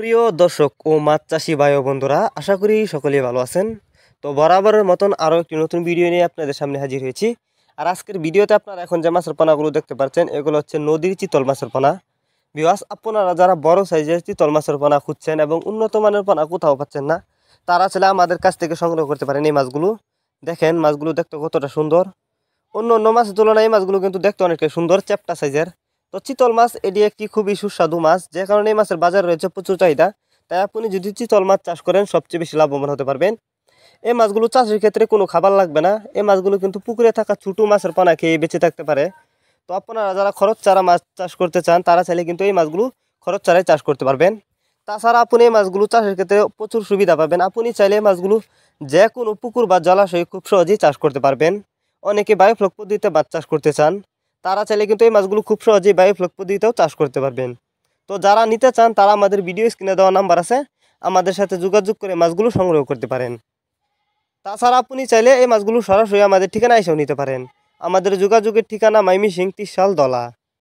সুপ্রিয় দর্শক ও মাছ চাষি ভাই ও বন্ধুরা, আশা করি সকলেই ভালো আছেন। তো বরাবরের মতন আরও একটি নতুন ভিডিও নিয়ে আপনাদের সামনে হাজির হয়েছি। আর আজকের ভিডিওতে আপনারা এখন যে মাছের পোনাগুলো দেখতে পাচ্ছেন, এগুলো হচ্ছে নদীর চিতল মাছের পোনা। ভিউয়ার্স, আপনারা যারা বড় সাইজের চিতল মাছের পোনা খুঁজছেন এবং উন্নত মানের পোনা কোথাও পাচ্ছেন না, তারা চাইলে আমাদের কাছ থেকে সংগ্রহ করতে পারেন এই মাছগুলো। দেখেন মাছগুলো দেখতে কতটা সুন্দর। অন্য অন্য মাছের তুলনায় এই মাছগুলো কিন্তু দেখতে অনেকটা সুন্দর, চ্যাপ্টা সাইজের। তো চিতল মাছ এটি একটি খুবই সুস্বাদু মাছ, যে কারণে এই মাছের বাজার রয়েছে প্রচুর চাহিদা। তাই আপনি যদি চিতল মাছ চাষ করেন সবচেয়ে বেশি লাভবান হতে পারবেন। এই মাছগুলো চাষের ক্ষেত্রে কোনো খাবার লাগবে না। এই মাছগুলো কিন্তু পুকুরে থাকা ছোটো মাছের পোনা খেয়ে বেঁচে থাকতে পারে। তো আপনারা যারা খরচ ছাড়া মাছ চাষ করতে চান, তারা চাইলে কিন্তু এই মাছগুলো খরচ ছাড়াই চাষ করতে পারবেন। তাছাড়া আপনি এই মাছগুলো চাষের ক্ষেত্রে প্রচুর সুবিধা পাবেন। আপনি চাইলে এই মাছগুলো যে কোনো পুকুর বা জলাশয়ে খুব সহজেই চাষ করতে পারবেন। অনেকে বায়োফ্লক পদ্ধতিতে মাছ চাষ করতে চান, তারা চাইলে কিন্তু এই মাছগুলো খুব সহজেই বায়োফ্লক পদ্ধতিতেও চাষ করতে পারবেন। তো যারা নিতে চান, তারা আমাদের ভিডিও স্ক্রিনে দেওয়া নাম্বার আছে, আমাদের সাথে যোগাযোগ করে মাছগুলো সংগ্রহ করতে পারেন। তাছাড়া আপনি চাইলে এই মাছগুলো সরাসরি আমাদের ঠিকানায় এসেও নিতে পারেন। আমাদের যোগাযোগের ঠিকানা ময়মনসিংহ 30 দলা।